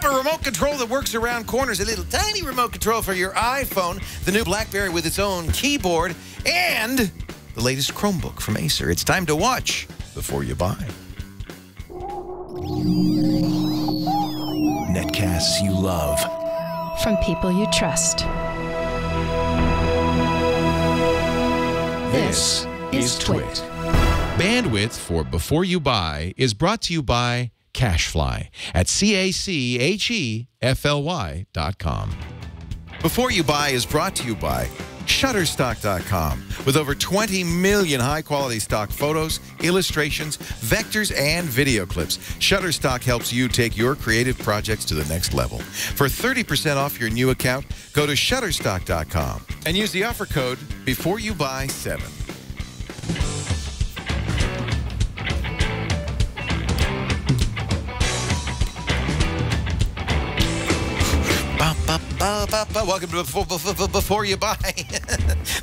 a remote control that works around corners, a little tiny remote control for your iPhone, the new Blackberry with its own keyboard, and the latest Chromebook from Acer. It's time to watch before you buy. Netcasts you love. From people you trust. This is Twit. Bandwidth for Before You Buy is brought to you by Cashfly at CACHEFLY.com. Before You Buy is brought to you by Shutterstock.com. With over 20 million high-quality stock photos, illustrations, vectors, and video clips, Shutterstock helps you take your creative projects to the next level. For 30% off your new account, go to Shutterstock.com and use the offer code BEFOREYOUBUY7. Welcome to Before You Buy,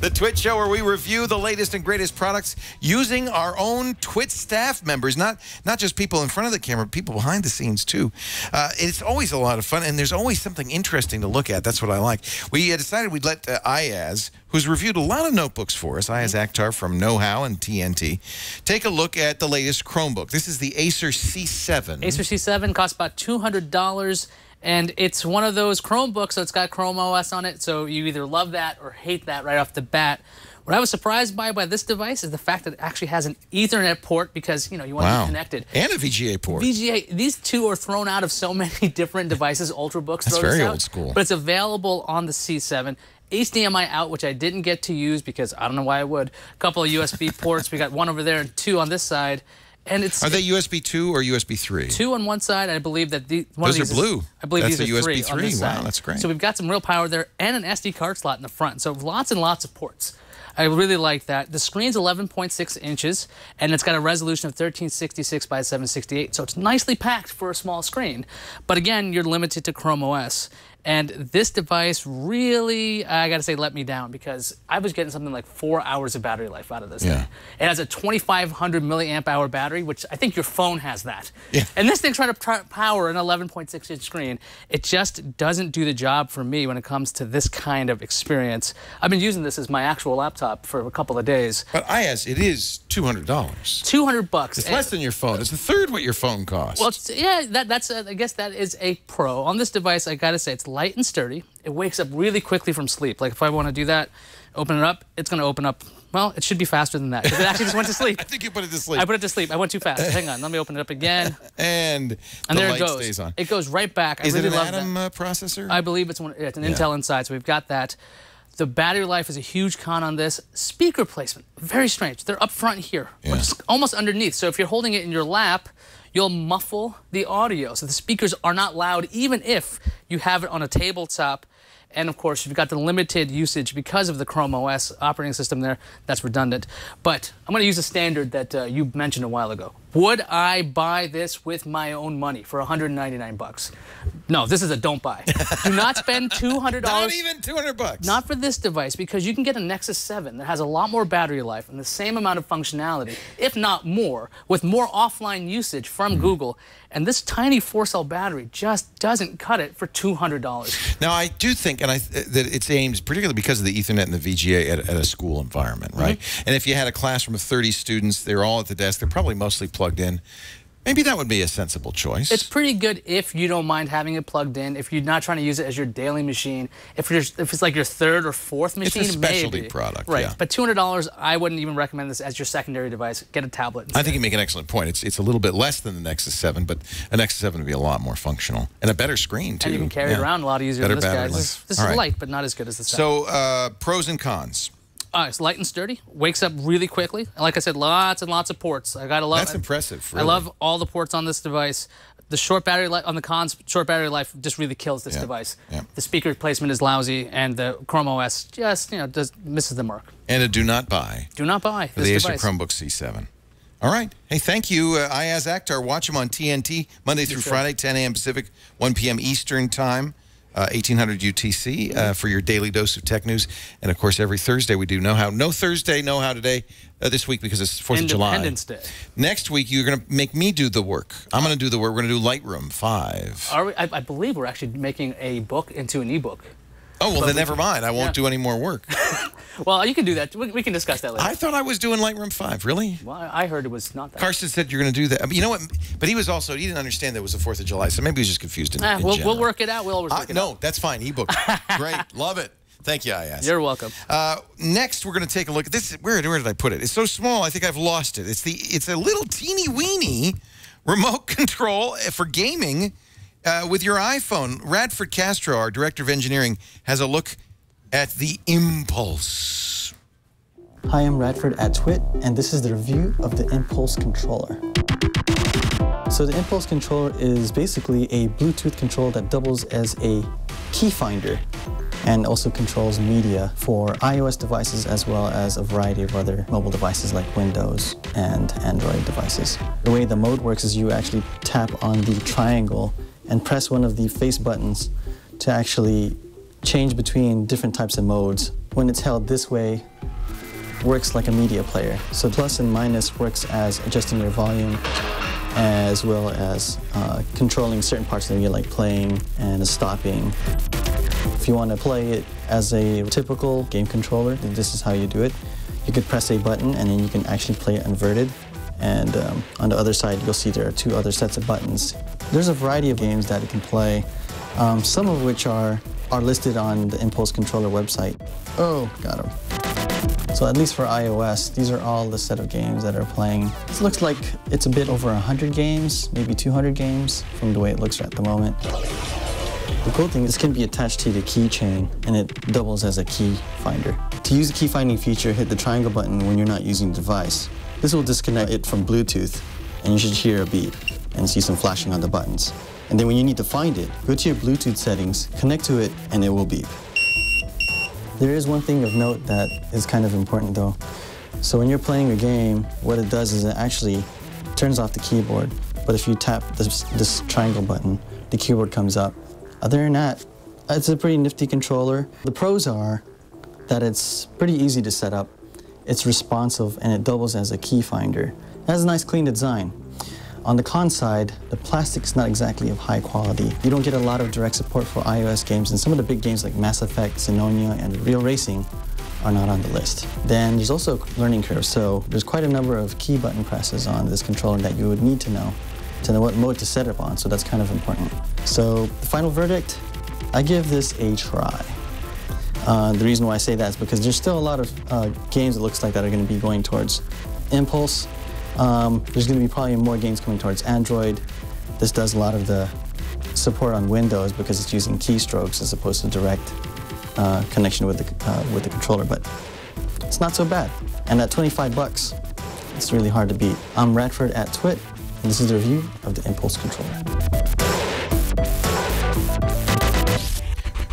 the Twit show where we review the latest and greatest products using our own Twit staff members, not just people in front of the camera, people behind the scenes too. It's always a lot of fun, and there's always something interesting to look at. That's what I like. We decided we'd let Ayaz, who's reviewed a lot of notebooks for us, Ayaz Akhtar from Know How and TNT, take a look at the latest Chromebook. This is the Acer C7. Acer C7 costs about $200. And it's one of those Chromebooks, so it's got Chrome OS on it, so you either love that or hate that right off the bat. What I was surprised by this device is the fact that it actually has an Ethernet port because, you know, you want to be connected. And a VGA port. VGA, these two are thrown out of so many different devices. Ultrabooks That's throw this very out, old school. But it's available on the C7. HDMI out, which I didn't get to use because I don't know why I would. A couple of USB ports. We got one over there and two on this side. And are they USB 2 or USB 3? 2 on one side. I believe that one those of these are blue. I believe that's these are USB 3 on this side. Wow, that's great. So we've got some real power there and an SD card slot in the front. So lots and lots of ports. I really like that. The screen's 11.6 inches, and it's got a resolution of 1366 by 768. So it's nicely packed for a small screen. But again, you're limited to Chrome OS. And this device really, I got to say, let me down because I was getting something like 4 hours of battery life out of this thing. It has a 2,500 milliamp hour battery, which I think your phone has that. And this thing's trying to power an 11.6 inch screen. It just doesn't do the job for me when it comes to this kind of experience. I've been using this as my actual laptop for a couple of days. But Ayaz, it is $200. $200. It's less than your phone. It's a third what your phone costs. Well, yeah, that's I guess that is a pro. On this device, I got to say, it's light and sturdy. It wakes up really quickly from sleep. Like if I want to do that, open it up, it's going to open up. Well, it should be faster than that because it actually just went to sleep. I think you put it to sleep. I put it to sleep. I went too fast. Hang on, let me open it up again. And the there light it goes. stays on. It goes right back. Is I really it an love Atom that. processor? I believe it's an Intel inside, so we've got that. The battery life is a huge con on this. Speaker placement, very strange. They're up front here, almost underneath. So if you're holding it in your lap, you'll muffle the audio. So the speakers are not loud, even if you have it on a tabletop. And of course, you've got the limited usage because of the Chrome OS operating system there. That's redundant. But I'm going to use a standard that you mentioned a while ago. Would I buy this with my own money for $199? No, this is a don't buy. Do not spend $200. Not even $200. Not for this device, because you can get a Nexus 7 that has a lot more battery life and the same amount of functionality, if not more, with more offline usage from Google. And this tiny 4-cell battery just doesn't cut it for $200. Now, I do think that it's aimed, particularly because of the Ethernet and the VGA, at a school environment, right? And if you had a classroom of 30 students, they're all at the desk, they're probably mostly plugged in. Maybe that would be a sensible choice. It's pretty good if you don't mind having it plugged in, if you're not trying to use it as your daily machine, if it's like your third or fourth machine, it's a specialty maybe. product, right? Yeah. But $200, I wouldn't even recommend this as your secondary device. Get a tablet instead. I think you make an excellent point. It's a little bit less than the Nexus 7, but a Nexus 7 would be a lot more functional and a better screen too. And you can carry it around a lot easier than this guy. This is light, but not as good as the 7. So pros and cons. It's light and sturdy. Wakes up really quickly. Like I said, lots and lots of ports. I gotta love. That's impressive. Really. I love all the ports on this device. The short battery life on the cons, short battery life just really kills this device. The speaker placement is lousy, and the Chrome OS just misses the mark. And a do not buy. Do not buy for the Acer Chromebook C7. All right. Hey, thank you, Ayaz Akhtar. Watch him on TNT Monday through Friday, 10 a.m. Pacific, 1 p.m. Eastern Time. 1800 UTC for your daily dose of tech news. And, of course, every Thursday we do Know How. No Thursday, Know How today, this week because it's 4th of July. Independence Day. Next week, you're going to make me do the work. I'm going to do the work. We're going to do Lightroom 5. Are we, I believe we're actually making a book into an ebook. Oh, well, then never mind. I won't do any more work. Well, you can do that. We can discuss that later. I thought I was doing Lightroom 5. Really? Well, I heard it was not that. Carson said you're going to do that. I mean, you know what? But he was also, he didn't understand that it was the 4th of July, so maybe he was just confused in We'll general. work it out. We'll always work it out. No, that's fine. Ebook. Great. Love it. Thank you, IS. You're welcome. Next, we're going to take a look at this. Where did I put it? It's so small, I think I've lost it. It's a little teeny-weeny remote control for gaming with your iPhone. Radford Castro, our Director of Engineering, has a look at the Impulse. Hi, I'm Radford at Twit, and this is the review of the Impulse controller. So the Impulse controller is basically a Bluetooth controller that doubles as a key finder and also controls media for iOS devices as well as a variety of other mobile devices like Windows and Android devices. The way the mode works is you actually tap on the triangle and press one of the face buttons to actually change between different types of modes. When it's held this way, works like a media player. So plus and minus works as adjusting your volume as well as controlling certain parts of the media like playing and stopping. If you want to play it as a typical game controller, then this is how you do it. You could press a button and then you can actually play it inverted. And on the other side, you'll see there are 2 other sets of buttons. There's a variety of games that it can play, some of which are listed on the Impulse controller website. Oh, got them. So at least for iOS, these are all the set of games that are playing. It looks like it's a bit over 100 games, maybe 200 games from the way it looks at the moment. The cool thing is this can be attached to the keychain and it doubles as a key finder. To use the key finding feature, hit the triangle button when you're not using the device. This will disconnect it from Bluetooth and you should hear a beep and see some flashing on the buttons. And then when you need to find it, go to your Bluetooth settings, connect to it, and it will beep. There is one thing of note that is kind of important though. So when you're playing a game, what it does is it actually turns off the keyboard. But if you tap this triangle button, the keyboard comes up. Other than that, it's a pretty nifty controller. The pros are that it's pretty easy to set up. It's responsive and it doubles as a key finder. It has a nice clean design. On the con side, the plastic is not exactly of high quality. You don't get a lot of direct support for iOS games, and some of the big games like Mass Effect, Xenonia, and Real Racing are not on the list. Then there's also a learning curve, so there's quite a number of key button presses on this controller that you would need to know what mode to set it on, so that's kind of important. So the final verdict, I give this a try. The reason why I say that is because there's still a lot of games it looks like that are going to be going towards Impulse. There's going to be probably more games coming towards Android. This does a lot of the support on Windows because it's using keystrokes as opposed to direct connection with the controller, but it's not so bad. And at 25 bucks, it's really hard to beat. I'm Radford at Twit, and this is the review of the Impulse controller.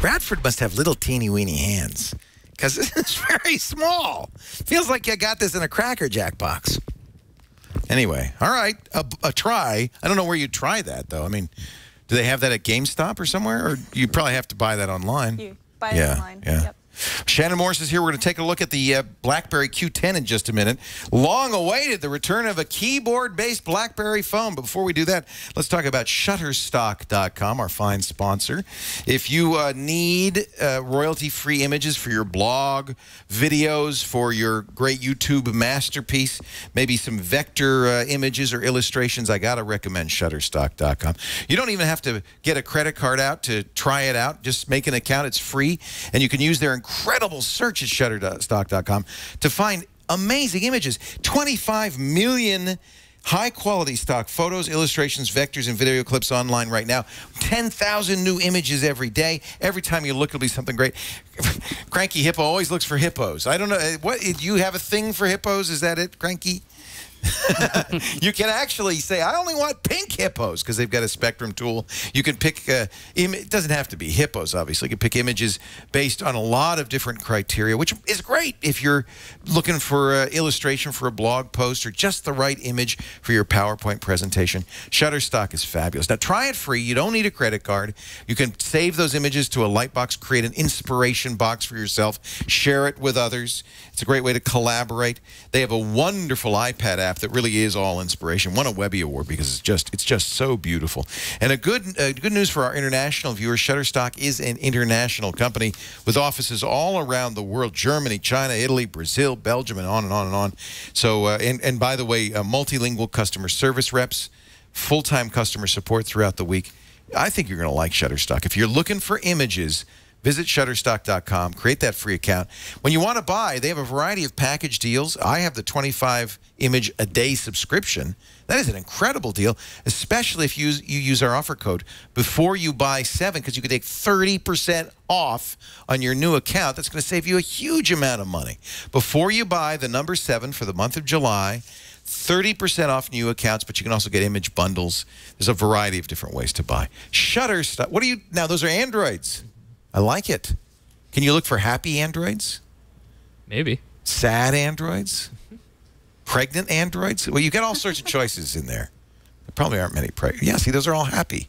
Radford must have little teeny-weeny hands because it's very small. Feels like you got this in a Cracker Jack box. Anyway, all right, a try. I don't know where you'd try that, though. I mean, do they have that at GameStop or somewhere? Or you probably have to buy that online. You buy it online. Yeah. Yep. Shannon Morris is here. We're going to take a look at the BlackBerry Q10 in just a minute. Long awaited, the return of a keyboard-based BlackBerry phone. But before we do that, let's talk about Shutterstock.com, our fine sponsor. If you need royalty-free images for your blog, videos, for your great YouTube masterpiece, maybe some vector images or illustrations, I got to recommend Shutterstock.com. You don't even have to get a credit card out to try it out. Just make an account. It's free, and you can use their incredible search at Shutterstock.com to find amazing images. 25 million high-quality stock photos, illustrations, vectors, and video clips online right now. 10,000 new images every day. Every time you look, it'll be something great. Cranky Hippo always looks for hippos. I don't know. What, do you have a thing for hippos? Is that it, Cranky? You can actually say, I only want pink hippos, because they've got a spectrum tool. You can pick, it doesn't have to be hippos, obviously. You can pick images based on a lot of different criteria, which is great if you're looking for illustration for a blog post or just the right image for your PowerPoint presentation. Shutterstock is fabulous. Now, try it free. You don't need a credit card. You can save those images to a Lightbox, create an inspiration box for yourself, share it with others. It's a great way to collaborate. They have a wonderful iPad app that really is all inspiration. Won a Webby Award because it's just so beautiful. And a good news for our international viewers, Shutterstock is an international company with offices all around the world: Germany, China, Italy, Brazil, Belgium, and on and on and on. So, and by the way, multilingual customer service reps, full-time customer support throughout the week. I think you're going to like Shutterstock. If you're looking for images, visit Shutterstock.com, create that free account. When you want to buy, they have a variety of package deals. I have the 25 image a day subscription. That is an incredible deal, especially if you use our offer code before you buy 7, because you can take 30% off on your new account. That's going to save you a huge amount of money. Before you buy the number 7 for the month of July, 30% off new accounts, but you can also get image bundles. There's a variety of different ways to buy. Shutterstock. What do you, now those are Androids. I like it. Can you look for happy androids? Maybe. Sad androids? Pregnant androids? Well, you get all sorts of choices in there. There probably aren't many pregnant. Yeah, see, those are all happy.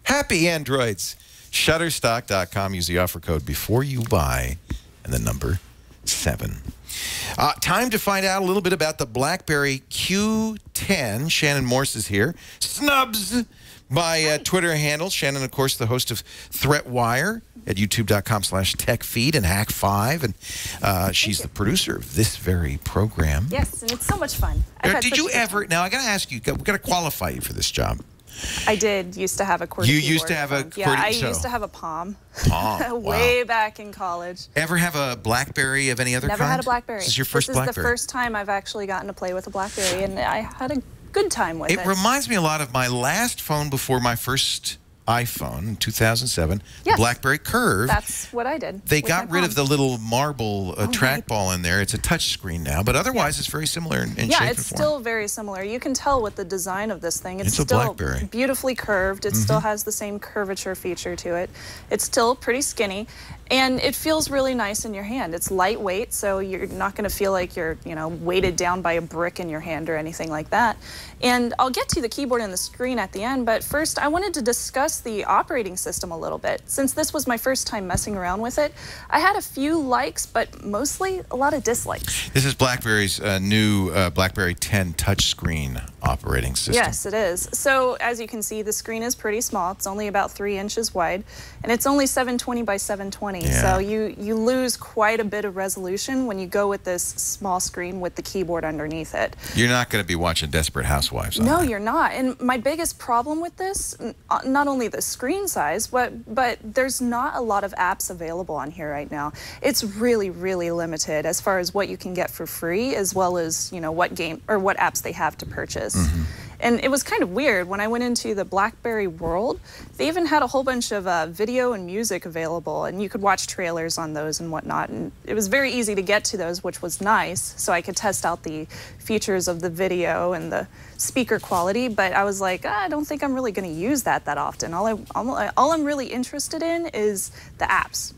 Happy androids. Shutterstock.com. Use the offer code before you buy and the number 7. Time to find out a little bit about the Blackberry Q10. Shannon Morse is here. Snubs by Twitter handle. Shannon, of course, the host of ThreatWire at youtube.com/techfeed and Hack5. And she's the producer of this very program. Yes, and it's so much fun. Did you ever, now I got to ask you, we've got to qualify you for this job. I did used to have a QWERTY You keyboard. used to have a QWERTY? Yeah, I used to have a Palm. Palm, Way back in college. Ever have a Blackberry of any other kind? Never had a Blackberry. This is your first Blackberry? This is the first time I've actually gotten to play with a Blackberry, and I had a good time with it. It reminds me a lot of my last phone before my first iPhone in 2007, yes. BlackBerry Curve. That's what I did. They got rid of the little marble trackball in there. It's a touch screen now, but otherwise it's very similar in shape and form. Yeah, it's still very similar. You can tell with the design of this thing. It's a still BlackBerry. Beautifully curved. It still has the same curvature feature to it. It's still pretty skinny, and it feels really nice in your hand. It's lightweight, so you're not going to feel like you're, weighted down by a brick in your hand or anything like that. And I'll get to the keyboard and the screen at the end, but first I wanted to discuss the operating system a little bit. Since this was my first time messing around with it, I had a few likes, but mostly a lot of dislikes. This is BlackBerry's new BlackBerry 10 touchscreen operating system. Yes, it is. So as you can see, the screen is pretty small. It's only about 3 inches wide, and it's only 720 by 720. Yeah. So you lose quite a bit of resolution when you go with this small screen with the keyboard underneath it. You're not going to be watching Desperate Housewives on No, that. You're not. And my biggest problem with this, not only the screen size, but there's not a lot of apps available on here right now. It's really, really limited as far as what you can get for free, as well as, what game or what apps they have to purchase. And it was kind of weird when I went into the BlackBerry world. They even had a whole bunch of video and music available, and you could watch trailers on those and whatnot. And it was very easy to get to those, which was nice, so I could test out the features of the video and the speaker quality. But I was like, I don't think I'm really going to use that often. All I'm really interested in is the apps.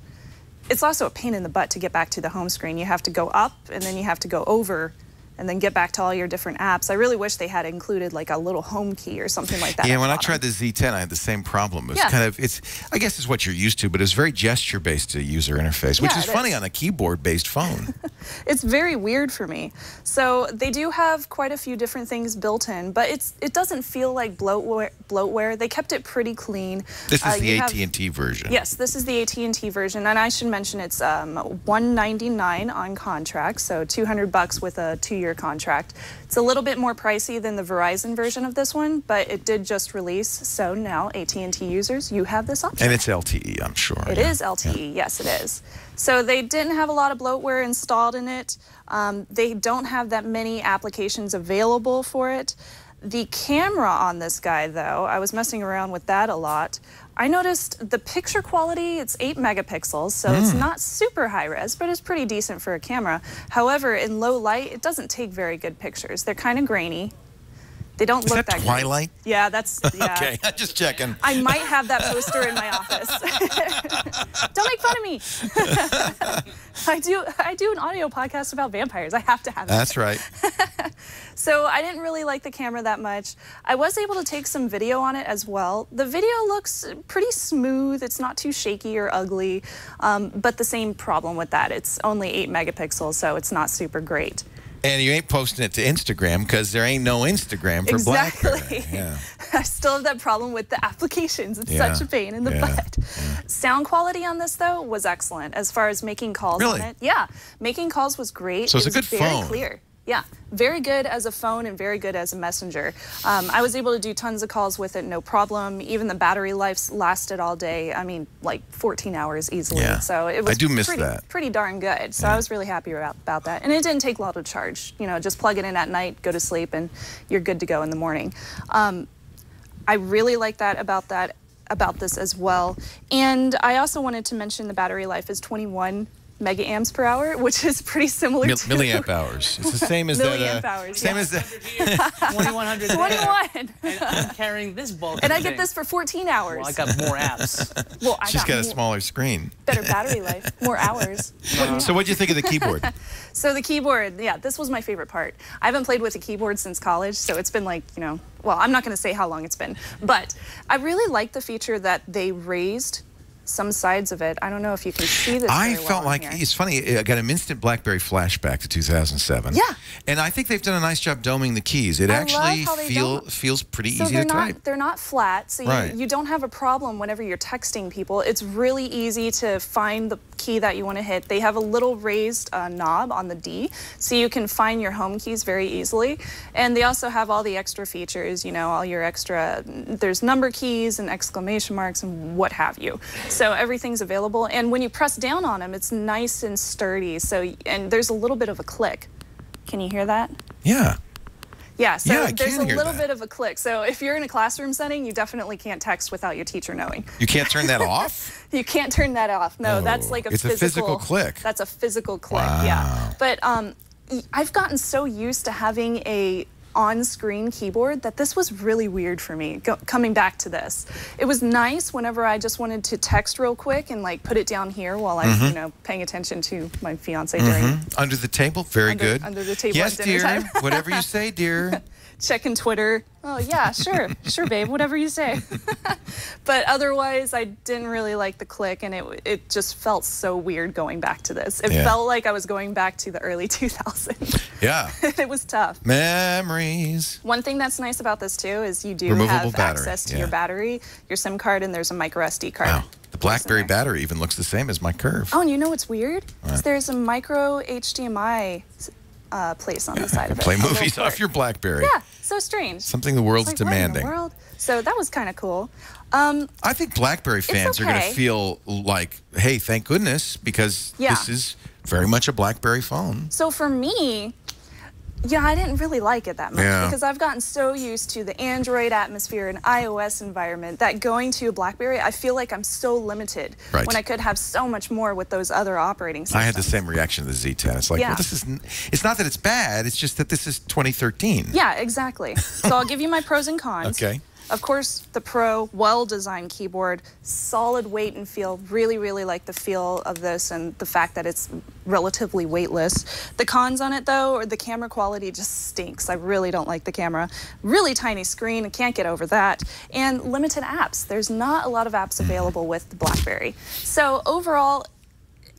It's also a pain in the butt to get back to the home screen. You have to go up, and then you have to go over, and then get back to all your different apps. I really wish they had included like a little home key or something like that. Yeah, when I tried the Z10, I had the same problem. It was kind of, I guess it's what you're used to, but it's very gesture-based user interface, which is funny on a keyboard-based phone. It's very weird for me. So they do have quite a few different things built in, but it doesn't feel like bloatware. They kept it pretty clean. This is the AT&T version. Yes, this is the AT&T version, and I should mention it's $199 on contract, so $200 with a 2-year contract. It's a little bit more pricey than the Verizon version of this one, but it did just release, so now AT&T users, you have this option. And it's LTE, I'm sure. It is LTE, yes it is. So they didn't have a lot of bloatware installed in it. They don't have that many applications available for it. The camera on this guy, though, I was messing around with that a lot. I noticed the picture quality, it's 8 megapixels, so it's not super high res, but it's pretty decent for a camera. However, in low light, it doesn't take very good pictures. They're kind of grainy. They don't look that Twilight? Good. Yeah, that's, yeah. Okay, just checking. I might have that poster in my office. Don't make fun of me. I do an audio podcast about vampires. I have to have it. That's right. So I didn't really like the camera that much. I was able to take some video on it as well. The video looks pretty smooth. It's not too shaky or ugly, but the same problem with that. It's only 8 megapixels, so it's not super great. And you ain't posting it to Instagram because there ain't no Instagram for BlackBerry. Yeah. I still have that problem with the applications. It's such a pain in the butt. Sound quality on this, though, was excellent as far as making calls on it. Yeah, making calls was great. So it's a good phone. Very clear. Yeah, very good as a phone and very good as a messenger. I was able to do tons of calls with it, no problem. Even the battery life lasted all day. I mean, like 14 hours easily. Yeah. So it was pretty darn good. So I was really happy about that. And it didn't take long to charge. You know, just plug it in at night, go to sleep, and you're good to go in the morning. I really like that about this as well. And I also wanted to mention the battery life is 21 megaamps per hour, which is pretty similar to milliamp hours. It's the same as milliamp hours. Same as that. 2100. 21. And I'm carrying this bulk. And I get this for 14 hours. Well, I got more apps. Well, I She's got a smaller screen. Better battery life, more hours. So what'd you think of the keyboard? So the keyboard, yeah, this was my favorite part. I haven't played with a keyboard since college, so it's been like, you know, well, I'm not going to say how long it's been, but I really like the feature that they raised some sides of it. I don't know if you can see this. I felt like it's funny. I got an instant BlackBerry flashback to 2007. Yeah, and I think they've done a nice job doming the keys. It actually feels pretty easy to type. They're not flat, so you don't have a problem whenever you're texting people. It's really easy to find the key that you want to hit. They have a little raised knob on the D, so you can find your home keys very easily. And they also have all the extra features. You know, all your extra. There's number keys and exclamation marks and what have you. So everything's available, and when you press down on them, it's nice and sturdy. So, and there's a little bit of a click. Can you hear that? Yeah. Yeah, so there's a little bit of a click. So if you're in a classroom setting, you definitely can't text without your teacher knowing. You can't turn that off? You can't turn that off. No, that's like a physical click. That's a physical click, wow. Yeah. But I've gotten so used to having a on-screen keyboard that this was really weird for me, coming back to this. It was nice whenever I just wanted to text real quick and like put it down here while I'm, you know, paying attention to my fiance during... Under the table, very good. Under the table yes, at dinner time. Whatever you say, dear. Checking Twitter. Oh, yeah, sure. Sure, babe, whatever you say. But otherwise, I didn't really like the click, and it just felt so weird going back to this. It felt like I was going back to the early 2000s. Yeah. It was tough. Memories. One thing that's nice about this, too, is you do have access to your battery, your SIM card, and there's a micro SD card. Wow. The BlackBerry battery even looks the same as my Curve. Oh, and you know what's weird? There's a micro HDMI place on the side of it. Play movies off your BlackBerry. Yeah, so strange. Something the world's demanding. What in the world? So that was kind of cool. I think BlackBerry fans are going to feel like, hey, thank goodness, because this is very much a BlackBerry phone. So for me, yeah, I didn't really like it that much because I've gotten so used to the Android atmosphere and iOS environment that going to a BlackBerry, I feel like I'm so limited when I could have so much more with those other operating systems. I had the same reaction to the Z10. It's like, well, this is, it's not that it's bad, it's just that this is 2013. Yeah, exactly. So I'll give you my pros and cons. Okay. Of course, the Pro, well-designed keyboard, solid weight and feel. Really, really like the feel of this and the fact that it's relatively weightless. The cons on it, though, are the camera quality just stinks. I really don't like the camera. Really tiny screen, I can't get over that. And limited apps. There's not a lot of apps available with the BlackBerry. So overall,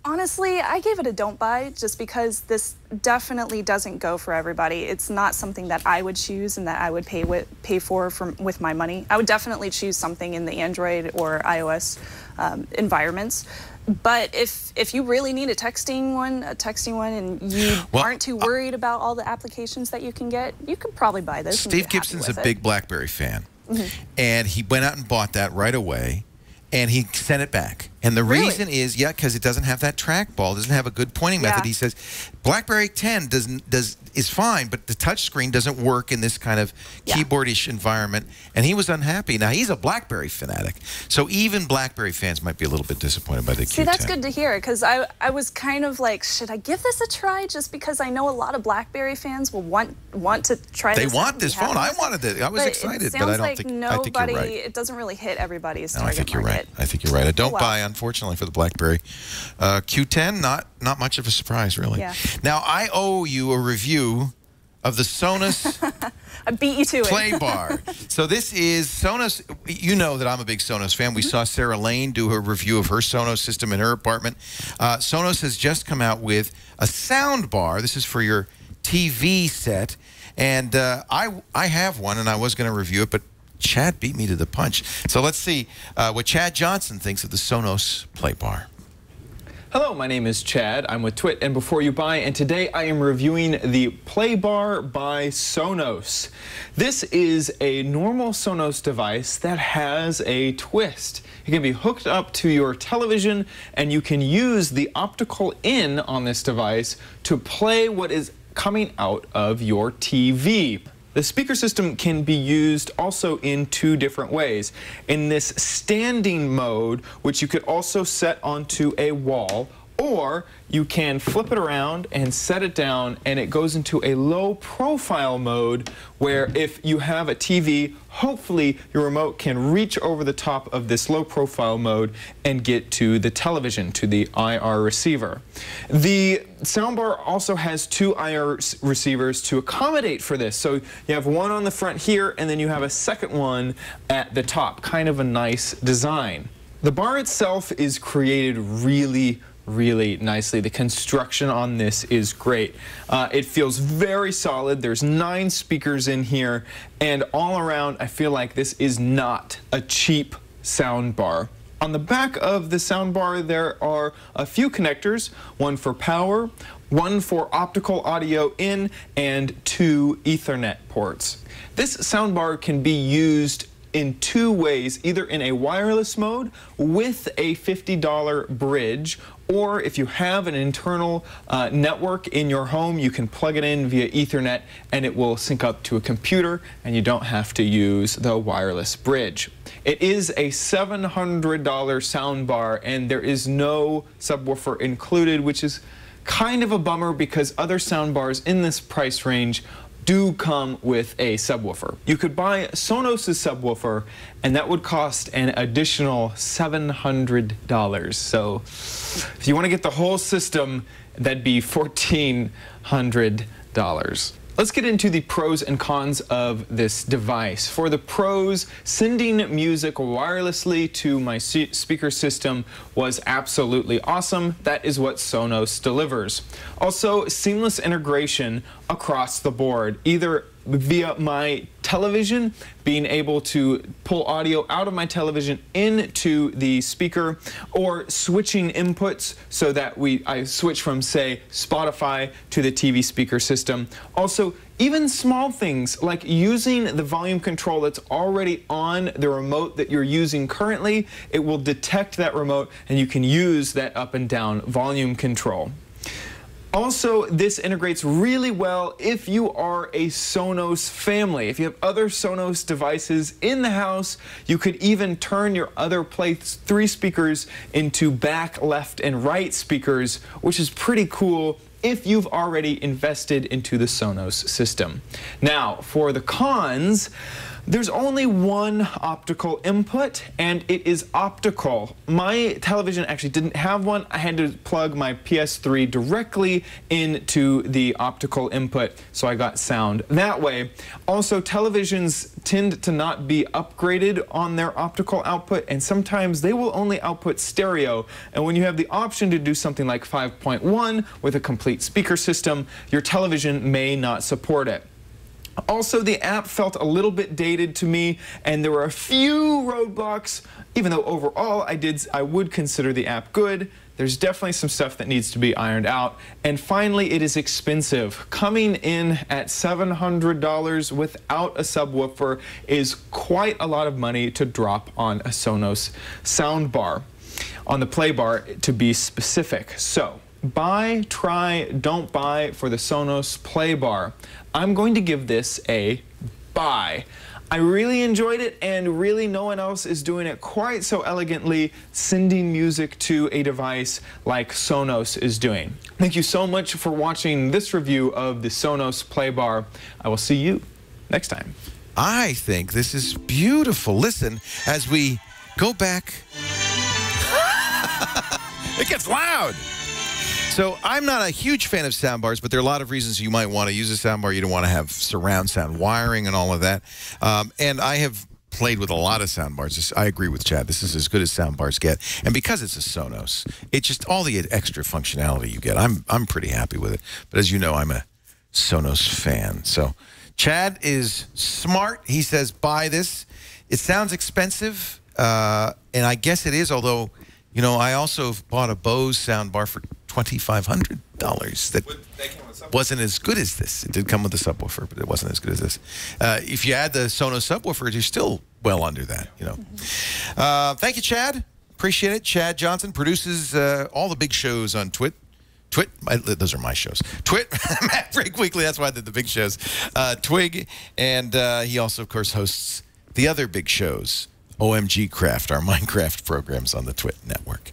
honestly, I gave it a don't buy just because this definitely doesn't go for everybody. It's not something that I would choose and that I would pay for with my money. I would definitely choose something in the Android or iOS environments. But if you really need a texting one and you aren't too worried about all the applications that you can get, you could probably buy this. Steve Gibson's a big BlackBerry fan, and he went out and bought that right away, and he sent it back. And the reason is, because it doesn't have that trackball, doesn't have a good pointing method. He says BlackBerry 10 is fine, but the touch screen doesn't work in this kind of keyboardish environment. And he was unhappy. Now, he's a BlackBerry fanatic, so even BlackBerry fans might be a little bit disappointed by the Q10. See, that's good to hear, because I was kind of like, should I give this a try? Just because I know a lot of BlackBerry fans will want to try this. They want this phone. I wanted it. I was excited, but I don't think. I think you're right. It doesn't really hit everybody's No, target I think you're market. right. I think you're right. I don't buy, unfortunately, for the BlackBerry Q10. Not much of a surprise, really. Yeah. Now, I owe you a review of the Sonos I beat you to it. Playbar. So this is Sonos. You know that I'm a big Sonos fan. We saw Sarah Lane do her review of her Sonos system in her apartment. Sonos has just come out with a sound bar. This is for your TV set. And I have one, and I was going to review it, but Chad beat me to the punch. So let's see what Chad Johnson thinks of the Sonos Playbar. Hello, my name is Chad. I'm with Twit and Before You Buy, and today I am reviewing the Playbar by Sonos. This is a normal Sonos device that has a twist. It can be hooked up to your television, and you can use the optical in on this device to play what is coming out of your TV. The speaker system can be used also in two different ways. In this standing mode, which you could also set onto a wall, or you can flip it around and set it down, and it goes into a low profile mode where if you have a TV, hopefully your remote can reach over the top of this low profile mode and get to the television, to the IR receiver. The soundbar also has two IR receivers to accommodate for this. So you have one on the front here, and then you have a second one at the top. Kind of a nice design. The bar itself is created really nicely. The construction on this is great. It feels very solid. There's 9 speakers in here, and all around I feel like this is not a cheap sound bar. On the back of the sound bar there are a few connectors, one for power, one for optical audio in, and 2 Ethernet ports. This sound bar can be used in 2 ways, either in a wireless mode with a $50 bridge, or if you have an internal network in your home, you can plug it in via Ethernet and it will sync up to a computer and you don't have to use the wireless bridge. It is a $700 soundbar and there is no subwoofer included, which is kind of a bummer because other soundbars in this price range do come with a subwoofer. You could buy Sonos' subwoofer, and that would cost an additional $700. So if you want to get the whole system, that'd be $1,400. Let's get into the pros and cons of this device. For the pros, sending music wirelessly to my speaker system was absolutely awesome. That is what Sonos delivers. Also, seamless integration across the board, either via my television, being able to pull audio out of my television into the speaker, or switching inputs so that I switch from, say, Spotify to the TV speaker system. Also, even small things like using the volume control that's already on the remote that you're using currently, it will detect that remote and you can use that up and down volume control. Also, this integrates really well if you are a Sonos family. If you have other Sonos devices in the house, you could even turn your other 3 speakers into back, left, and right speakers, which is pretty cool if you've already invested into the Sonos system. Now, for the cons, there's only one optical input, and it is optical. My television actually didn't have one. I had to plug my PS3 directly into the optical input, so I got sound that way. Also, televisions tend to not be upgraded on their optical output, and sometimes they will only output stereo. And when you have the option to do something like 5.1 with a complete speaker system, your television may not support it. Also, the app felt a little bit dated to me, and there were a few roadblocks, even though overall I would consider the app good. There's definitely some stuff that needs to be ironed out. And finally, it is expensive. Coming in at $700 without a subwoofer is quite a lot of money to drop on a Sonos soundbar. on the Playbar to be specific. So, buy, try, don't buy for the Sonos Playbar. I'm going to give this a buy. I really enjoyed it, and really no one else is doing it quite so elegantly, sending music to a device like Sonos is doing. Thank you so much for watching this review of the Sonos Playbar. I will see you next time. I think this is beautiful. Listen, as we go back, it gets loud. So I'm not a huge fan of soundbars, but there are a lot of reasons you might want to use a soundbar. You don't want to have surround sound wiring and all of that. And I have played with a lot of soundbars. I agree with Chad. This is as good as soundbars get. And because it's a Sonos, it's just all the extra functionality you get. I'm pretty happy with it. But as you know, I'm a Sonos fan. So Chad is smart. He says, buy this. It sounds expensive, and I guess it is, although, you know, I also bought a Bose soundbar for $2,500 that wasn't as good as this. It did come with a subwoofer, but it wasn't as good as this. If you add the Sonos subwoofer, you're still well under that, you know. Thank you, Chad. Appreciate it. Chad Johnson produces all the big shows on those are my shows. Maverick Weekly, that's why I did the big shows. Twig, and he also, of course, hosts the other big shows. OMG Craft, our Minecraft programs on the Twit network.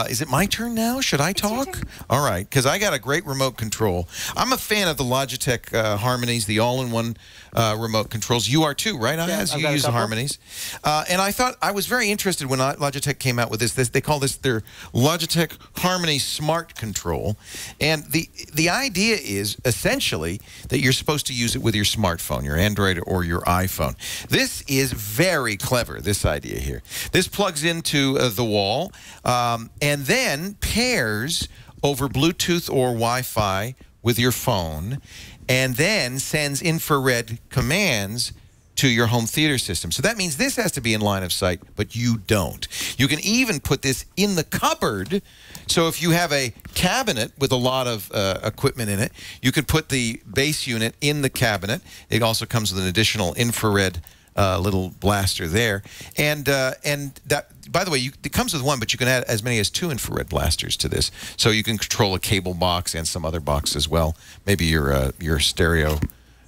Is it my turn now? Should I talk? All right, because I got a great remote control. I'm a fan of the Logitech Harmonies, the all-in-one remote controls. You are too, right, Ayaz? You use the Harmonies. And I thought I was very interested when Logitech came out with this. They call this their Logitech Harmony Smart Control. And the idea is essentially that you're supposed to use it with your smartphone, your Android or your iPhone. This is very clever, this idea here. This plugs into the wall and then pairs over Bluetooth or Wi-Fi with your phone, and then sends infrared commands to your home theater system. So that means this has to be in line of sight, but you don't. You can even put this in the cupboard. So if you have a cabinet with a lot of equipment in it, you could put the base unit in the cabinet. It also comes with an additional infrared little blaster there. And that, by the way, it comes with one, but you can add as many as 2 infrared blasters to this. So you can control a cable box and some other box as well. Maybe your stereo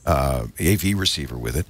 AV receiver with it.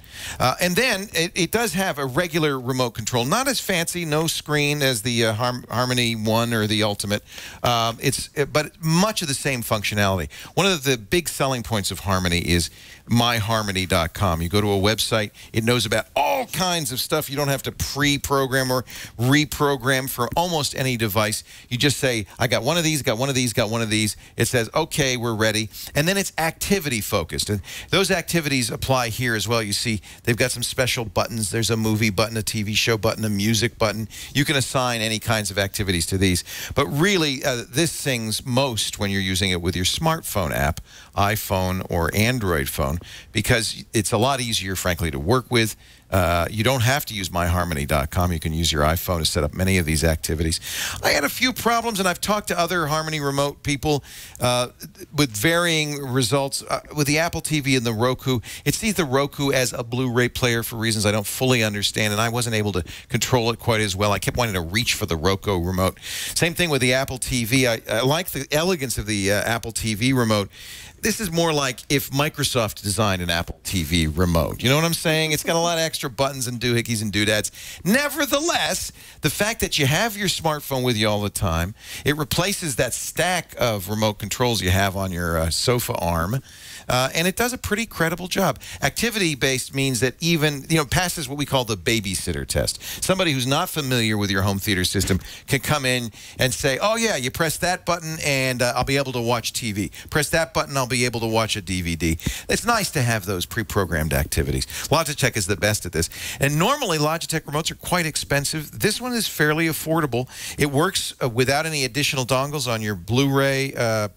And then it does have a regular remote control. Not as fancy, no screen as the Harmony One or the Ultimate. But much of the same functionality. One of the big selling points of Harmony is myharmony.com. You go to a website, it knows about all kinds of stuff. You don't have to pre-program or reprogram for almost any device. You just say, I got one of these, got one of these, got one of these. It says, okay, we're ready. And then it's activity focused. And those activities apply here as well. You see, they've got some special buttons. There's a movie button, a TV show button, a music button. You can assign any kinds of activities to these. But really, this sings most when you're using it with your smartphone app, iPhone or Android phone, because it's a lot easier, frankly, to work with. You don't have to use myharmony.com. You can use your iPhone to set up many of these activities. I had a few problems, and I've talked to other Harmony remote people with varying results. With the Apple TV and the Roku, it sees the Roku as a Blu-ray player for reasons I don't fully understand, and I wasn't able to control it quite as well. I kept wanting to reach for the Roku remote. Same thing with the Apple TV. I like the elegance of the Apple TV remote. This is more like if Microsoft designed an Apple TV remote. You know what I'm saying? It's got a lot of extra buttons and doohickeys and doodads. Nevertheless, the fact that you have your smartphone with you all the time, it replaces that stack of remote controls you have on your sofa arm. And it does a pretty credible job. Activity-based means that even, passes what we call the babysitter test. Somebody who's not familiar with your home theater system can come in and say, oh, yeah, you press that button and I'll be able to watch TV. Press that button, I'll be able to watch a DVD. It's nice to have those pre-programmed activities. Logitech is the best at this. And normally, Logitech remotes are quite expensive. This one is fairly affordable. It works without any additional dongles on your Blu-ray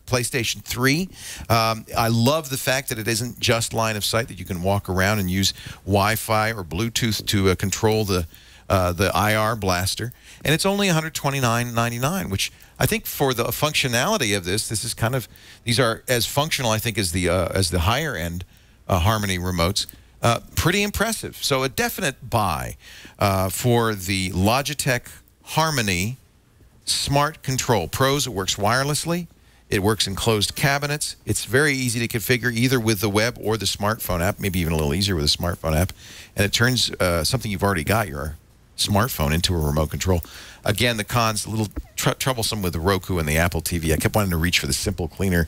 PlayStation 3. I love the fact that it isn't just line of sight, that you can walk around and use Wi-Fi or Bluetooth to control the IR blaster. And it's only $129.99, which I think for the functionality of this is kind of, these are as functional, I think, as the higher end Harmony remotes. Pretty impressive. So a definite buy for the Logitech Harmony smart control. Pros, it works wirelessly. It works in closed cabinets. It's very easy to configure either with the web or the smartphone app, maybe even a little easier with a smartphone app. And it turns something you've already got, your smartphone, into a remote control. Again, the cons, a little troublesome with the Roku and the Apple TV. I kept wanting to reach for the simple, cleaner,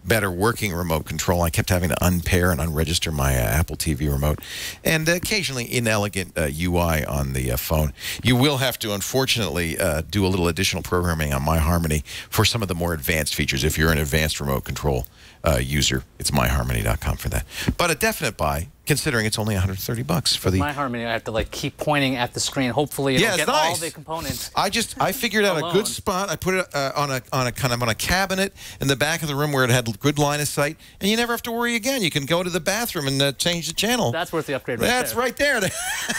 better working remote control. I kept having to unpair and unregister my Apple TV remote, and occasionally inelegant UI on the phone. You will have to, unfortunately, do a little additional programming on MyHarmony for some of the more advanced features. If you're an advanced remote control user, it's myharmony.com for that. But a definite buy, considering it's only $130 for the MyHarmony. I have to like keep pointing at the screen. Hopefully, it'll get all the components. I figured out a good spot. I put it on a cabinet in the back of the room where it had good line of sight, and you never have to worry again. You can go to the bathroom and change the channel. That's worth the upgrade. That's right there. They're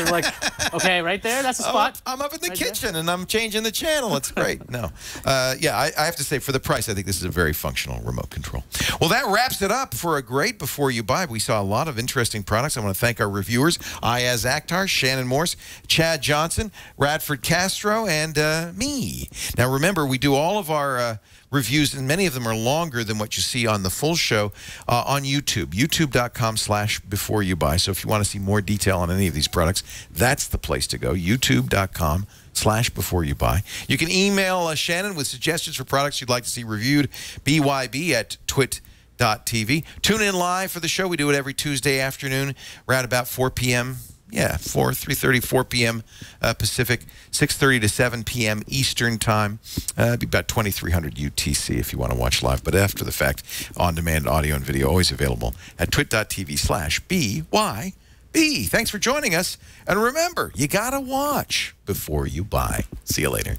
like, okay, right there. That's a spot. I'm up in the kitchen and I'm changing the channel. It's great. No, yeah, I have to say, for the price, I think this is a very functional remote control. Well, that wraps it up for a great Before You Buy. We saw a lot of interesting products. I want to thank our reviewers, Ayaz Akhtar, Shannon Morse, Chad Johnson, Radford Castro, and me. Now, remember, we do all of our reviews, and many of them are longer than what you see on the full show on YouTube, youtube.com/beforeyoubuy. So if you want to see more detail on any of these products, that's the place to go, youtube.com/beforeyoubuy. You can email Shannon with suggestions for products you'd like to see reviewed, byb@twit.tv. Tune in live for the show. We do it every Tuesday afternoon around about 4 p.m. Yeah, 3:30, 4 p.m. Pacific, 6:30 to 7 p.m. Eastern Time. It'd be about 2300 UTC if you want to watch live. But after the fact, on-demand audio and video always available at twit.tv/BYB. Thanks for joining us. And remember, you got to watch before you buy. See you later.